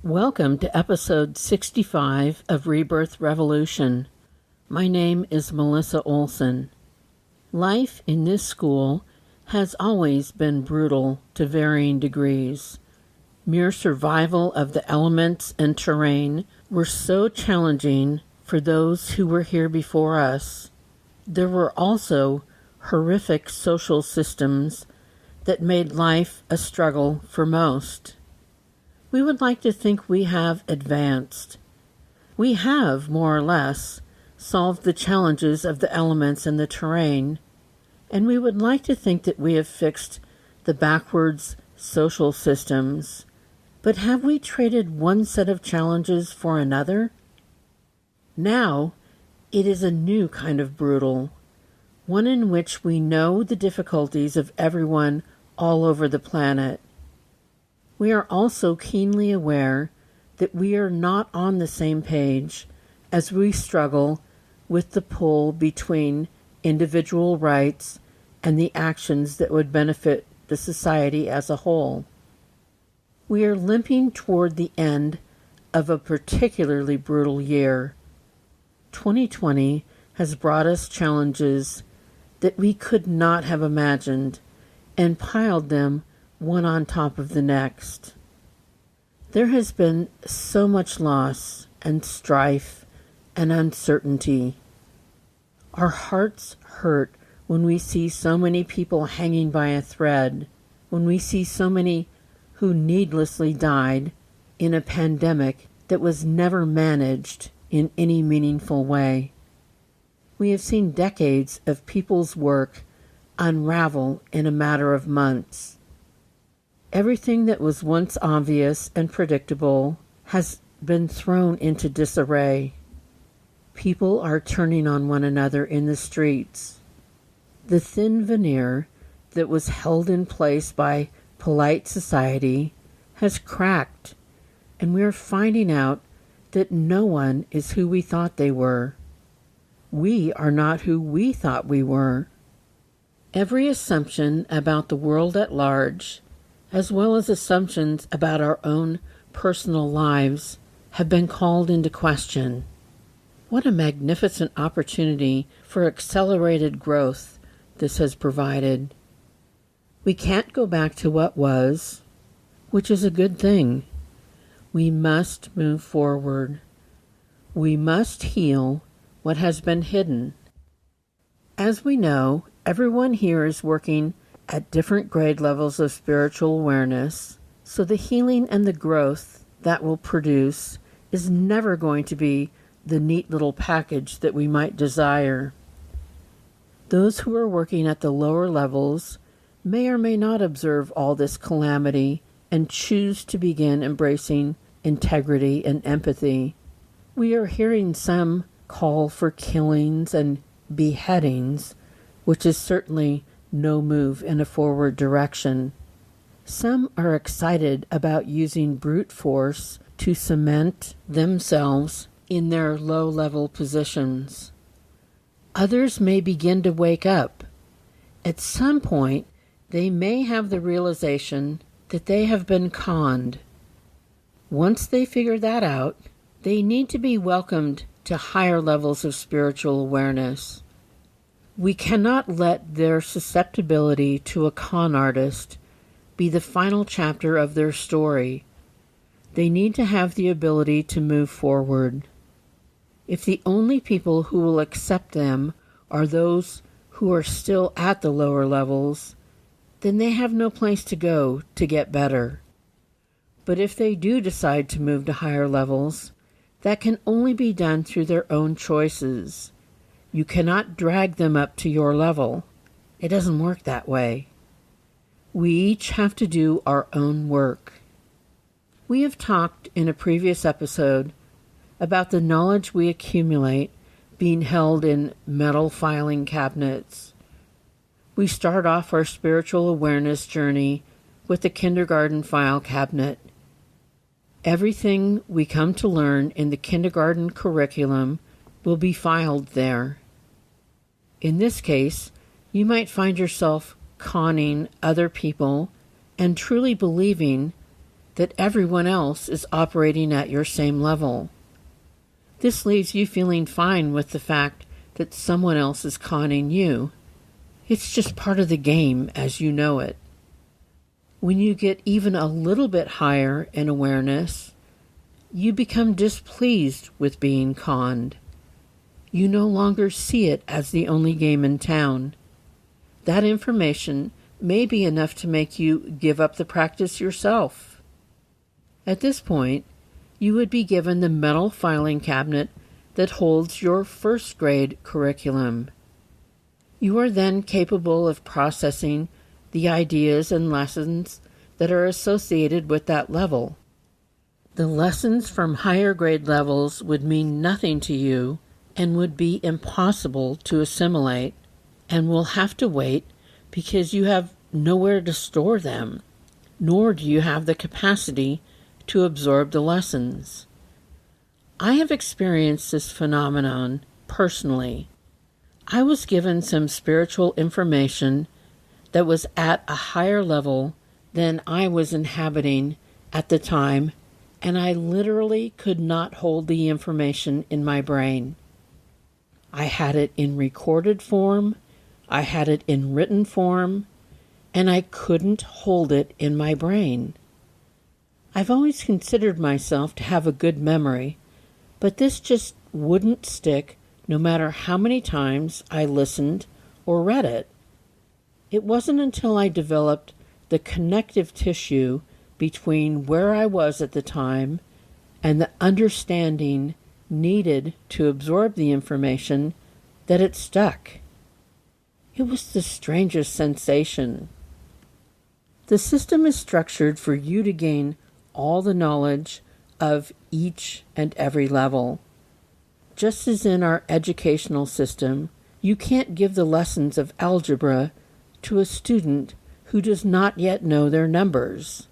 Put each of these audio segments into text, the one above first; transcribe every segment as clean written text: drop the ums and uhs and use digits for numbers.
Welcome to episode 65 of Rebirth Revolution. My name is Melissa Olson. Life in this school has always been brutal to varying degrees. Mere survival of the elements and terrain were so challenging for those who were here before us. There were also horrific social systems that made life a struggle for most. We would like to think we have advanced. We have, more or less, solved the challenges of the elements and the terrain, and we would like to think that we have fixed the backwards social systems. But have we traded one set of challenges for another? Now, it is a new kind of brutal, one in which we know the difficulties of everyone all over the planet. We are also keenly aware that we are not on the same page as we struggle with the pull between individual rights and the actions that would benefit the society as a whole. We are limping toward the end of a particularly brutal year. 2020 has brought us challenges that we could not have imagined and piled them one on top of the next. There has been so much loss and strife and uncertainty. Our hearts hurt when we see so many people hanging by a thread, when we see so many who needlessly died in a pandemic that was never managed in any meaningful way. We have seen decades of people's work unravel in a matter of months. Everything that was once obvious and predictable has been thrown into disarray. People are turning on one another in the streets. The thin veneer that was held in place by polite society has cracked, and we are finding out that no one is who we thought they were. We are not who we thought we were. Every assumption about the world at large, as well as assumptions about our own personal lives, have been called into question. What a magnificent opportunity for accelerated growth this has provided. We can't go back to what was, which is a good thing. We must move forward. We must heal what has been hidden. As we know, everyone here is working at different grade levels of spiritual awareness, so the healing and the growth that will produce is never going to be the neat little package that we might desire. Those who are working at the lower levels may or may not observe all this calamity and choose to begin embracing integrity and empathy. We are hearing some call for killings and beheadings, which is certainly no move in a forward direction. Some are excited about using brute force to cement themselves in their low-level positions. Others may begin to wake up. At some point, they may have the realization that they have been conned. Once they figure that out, they need to be welcomed to higher levels of spiritual awareness. We cannot let their susceptibility to a con artist be the final chapter of their story. They need to have the ability to move forward. If the only people who will accept them are those who are still at the lower levels, then they have no place to go to get better. But if they do decide to move to higher levels, that can only be done through their own choices. You cannot drag them up to your level. It doesn't work that way. We each have to do our own work. We have talked in a previous episode about the knowledge we accumulate being held in metal filing cabinets. We start off our spiritual awareness journey with the kindergarten file cabinet. Everything we come to learn in the kindergarten curriculum will be filed there. In this case, You might find yourself conning other people and truly believing that everyone else is operating at your same level. This leaves you feeling fine with the fact that someone else is conning you. It's just part of the game as you know it. When you get even a little bit higher in awareness, you become displeased with being conned. You no longer see it as the only game in town. That information may be enough to make you give up the practice yourself. At this point, you would be given the metal filing cabinet that holds your first grade curriculum. You are then capable of processing the ideas and lessons that are associated with that level. The lessons from higher grade levels would mean nothing to you and would be impossible to assimilate, and will have to wait because you have nowhere to store them, nor do you have the capacity to absorb the lessons. I have experienced this phenomenon personally. I was given some spiritual information that was at a higher level than I was inhabiting at the time, and I literally could not hold the information in my brain. I had it in recorded form, I had it in written form, and I couldn't hold it in my brain. I've always considered myself to have a good memory, but this just wouldn't stick no matter how many times I listened or read it. It wasn't until I developed the connective tissue between where I was at the time and the understanding needed to absorb the information that it stuck. It was the strangest sensation. The system is structured for you to gain all the knowledge of each and every level. Just as in our educational system, you can't give the lessons of algebra to a student who does not yet know their numbers.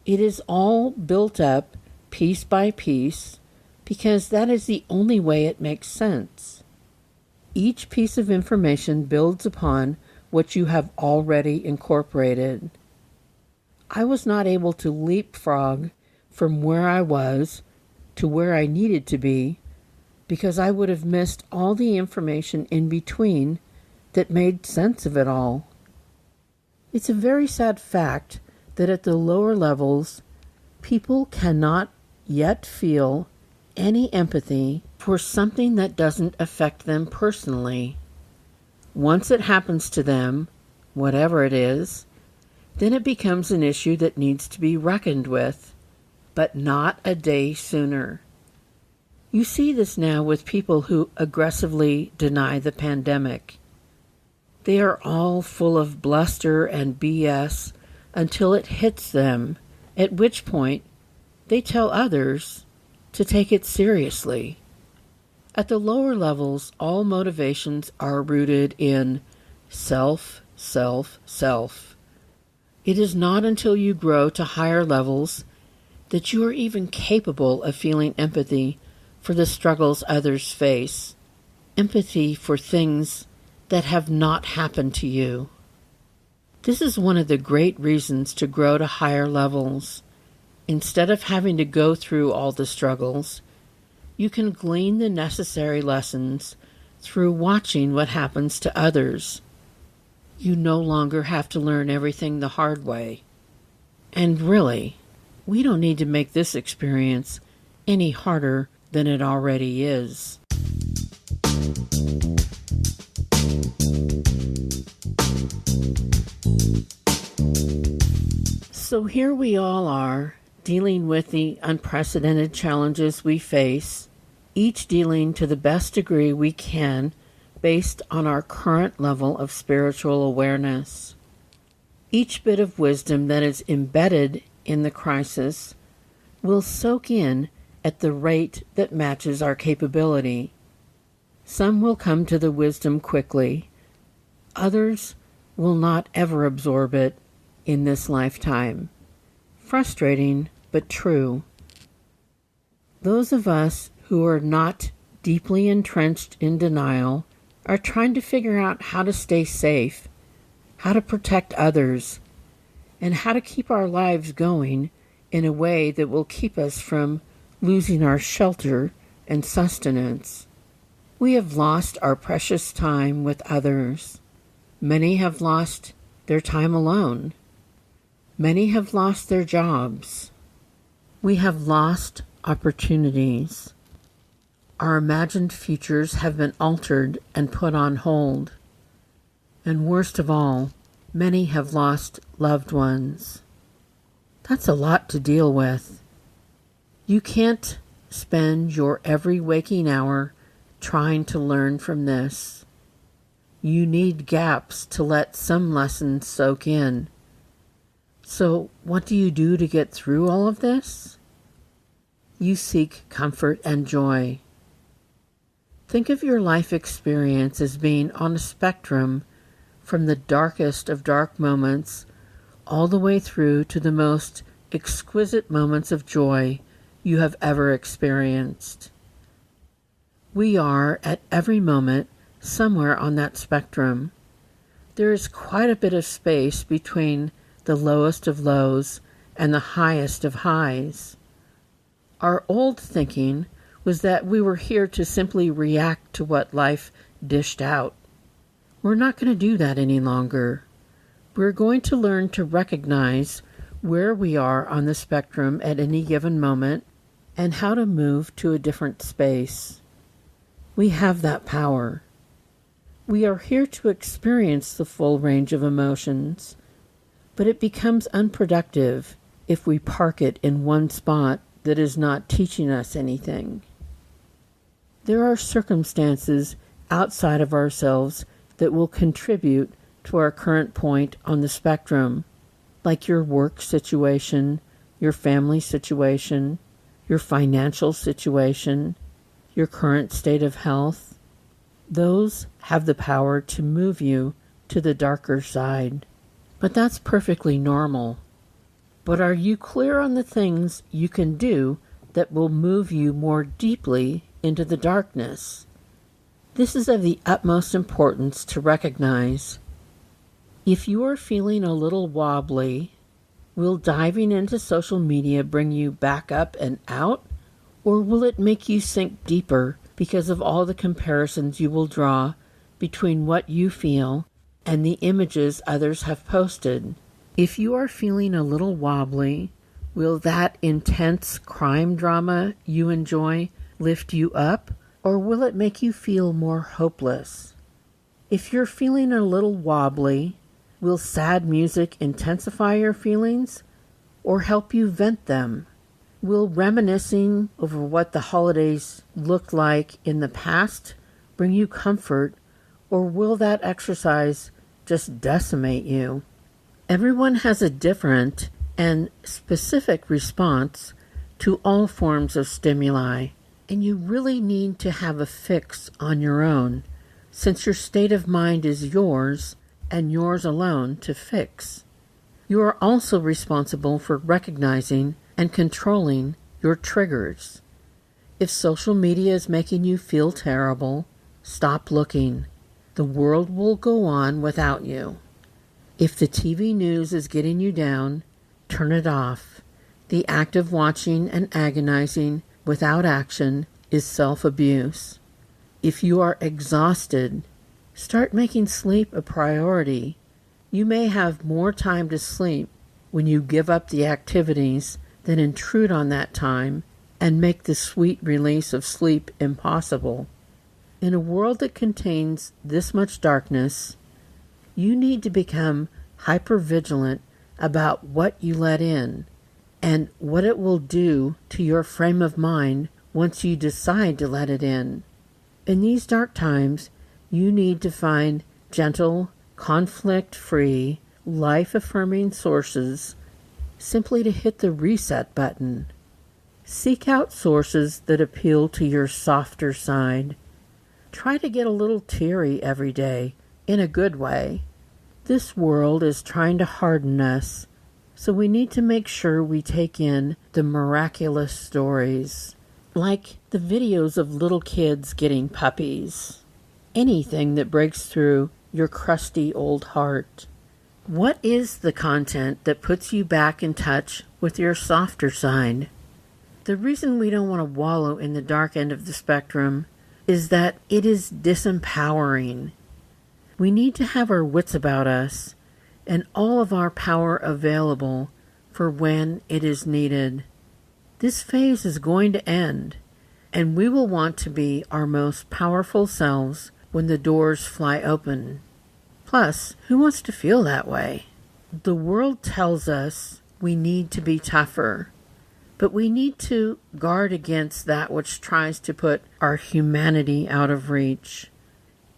It is all built up piece by piece because that is the only way it makes sense. Each piece of information builds upon what you have already incorporated. I was not able to leapfrog from where I was to where I needed to be because I would have missed all the information in between that made sense of it all. It's a very sad fact that at the lower levels, people cannot yet feel any empathy for something that doesn't affect them personally. Once it happens to them, whatever it is, then it becomes an issue that needs to be reckoned with, but not a day sooner. You see this now with people who aggressively deny the pandemic. They are all full of bluster and BS until it hits them, at which point they tell others to take it seriously. At the lower levels, all motivations are rooted in self, self, self. It is not until you grow to higher levels that you are even capable of feeling empathy for the struggles others face, empathy for things that have not happened to you. This is one of the great reasons to grow to higher levels. Instead of having to go through all the struggles, you can glean the necessary lessons through watching what happens to others. You no longer have to learn everything the hard way. And really, we don't need to make this experience any harder than it already is. So here we all are, dealing with the unprecedented challenges we face, each dealing to the best degree we can based on our current level of spiritual awareness. Each bit of wisdom that is embedded in the crisis will soak in at the rate that matches our capability. Some will come to the wisdom quickly. Others will not ever absorb it in this lifetime. Frustrating, but true. Those of us who are not deeply entrenched in denial are trying to figure out how to stay safe, how to protect others, and how to keep our lives going in a way that will keep us from losing our shelter and sustenance. We have lost our precious time with others. Many have lost their time alone. Many have lost their jobs. We have lost opportunities. Our imagined futures have been altered and put on hold. And worst of all, many have lost loved ones. That's a lot to deal with. You can't spend your every waking hour trying to learn from this. You need gaps to let some lessons soak in. So what do you do to get through all of this? You seek comfort and joy. Think of your life experience as being on a spectrum from the darkest of dark moments all the way through to the most exquisite moments of joy you have ever experienced. We are, at every moment, somewhere on that spectrum. There is quite a bit of space between the lowest of lows and the highest of highs. Our old thinking was that we were here to simply react to what life dished out. We're not going to do that any longer. We're going to learn to recognize where we are on the spectrum at any given moment and how to move to a different space. We have that power. We are here to experience the full range of emotions, but it becomes unproductive if we park it in one spot that is not teaching us anything. There are circumstances outside of ourselves that will contribute to our current point on the spectrum, like your work situation, your family situation, your financial situation, your current state of health. Those have the power to move you to the darker side. But that's perfectly normal. But are you clear on the things you can do that will move you more deeply into the darkness? This is of the utmost importance to recognize. If you are feeling a little wobbly, will diving into social media bring you back up and out? Or will it make you sink deeper because of all the comparisons you will draw between what you feel and the images others have posted? If you are feeling a little wobbly, will that intense crime drama you enjoy lift you up, or will it make you feel more hopeless? If you're feeling a little wobbly, will sad music intensify your feelings or help you vent them? Will reminiscing over what the holidays looked like in the past bring you comfort, or will that exercise just decimate you? Everyone has a different and specific response to all forms of stimuli, and you really need to have a fix on your own, since your state of mind is yours and yours alone to fix. You are also responsible for recognizing and controlling your triggers. If social media is making you feel terrible, stop looking. The world will go on without you. If the TV news is getting you down, turn it off. The act of watching and agonizing without action is self-abuse. If you are exhausted, start making sleep a priority. You may have more time to sleep when you give up the activities that intrude on that time and make the sweet release of sleep impossible. In a world that contains this much darkness, you need to become hypervigilant about what you let in and what it will do to your frame of mind once you decide to let it in. In these dark times, you need to find gentle, conflict-free, life-affirming sources simply to hit the reset button. Seek out sources that appeal to your softer side. Try to get a little teary every day, in a good way. This world is trying to harden us, so we need to make sure we take in the miraculous stories, like the videos of little kids getting puppies. anything that breaks through your crusty old heart. What is the content that puts you back in touch with your softer side? The reason we don't want to wallow in the dark end of the spectrum is that it is disempowering. We need to have our wits about us and all of our power available for when it is needed. This phase is going to end, and we will want to be our most powerful selves when the doors fly open. Plus, who wants to feel that way? The world tells us we need to be tougher, but we need to guard against that which tries to put our humanity out of reach.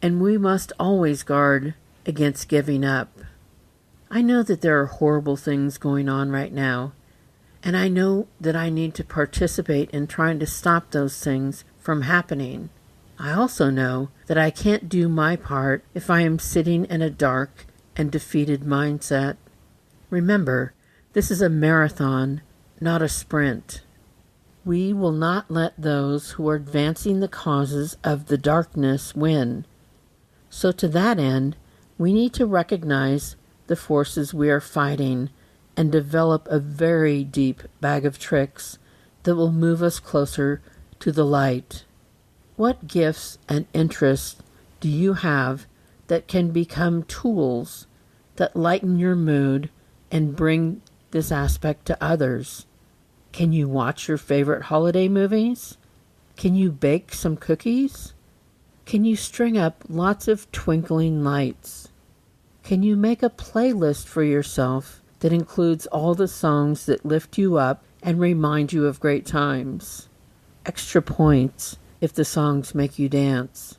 And we must always guard against giving up. I know that there are horrible things going on right now, and I know that I need to participate in trying to stop those things from happening. I also know that I can't do my part if I am sitting in a dark and defeated mindset. Remember, this is a marathon, not a sprint. We will not let those who are advancing the causes of the darkness win. So to that end, we need to recognize the forces we are fighting and develop a very deep bag of tricks that will move us closer to the light. What gifts and interests do you have that can become tools that lighten your mood and bring this aspect to others? Can you watch your favorite holiday movies? Can you bake some cookies? Can you string up lots of twinkling lights? Can you make a playlist for yourself that includes all the songs that lift you up and remind you of great times? Extra points if the songs make you dance.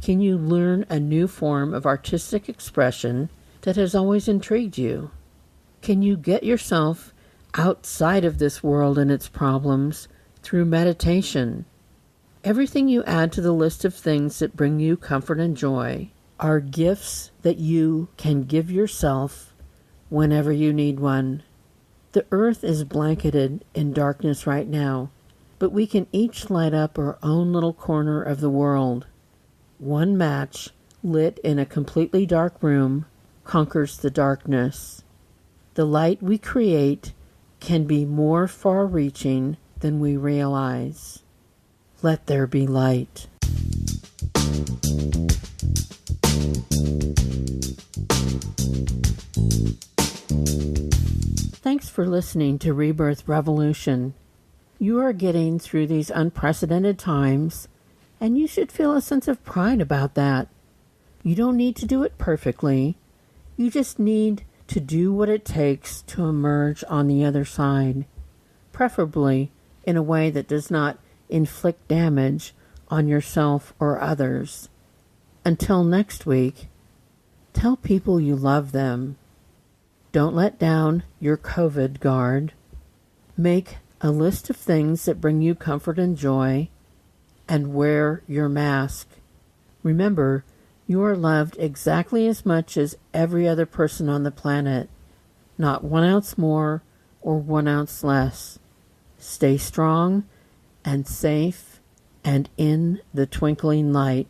Can you learn a new form of artistic expression that has always intrigued you? Can you get yourself outside of this world and its problems through meditation? Everything you add to the list of things that bring you comfort and joy are gifts that you can give yourself whenever you need one. The earth is blanketed in darkness right now, but we can each light up our own little corner of the world. One match lit in a completely dark room conquers the darkness. The light we create can be more far-reaching than we realize. Let there be light. Thanks for listening to Rebirth Revolution. You are getting through these unprecedented times, and you should feel a sense of pride about that. You don't need to do it perfectly. You just need to do what it takes to emerge on the other side, preferably in a way that does not inflict damage on yourself or others. Until next week, tell people you love them. Don't let down your COVID guard. Make a list of things that bring you comfort and joy, and wear your mask. Remember, you are loved exactly as much as every other person on the planet, not 1 ounce more or 1 ounce less. Stay strong and safe and in the twinkling light.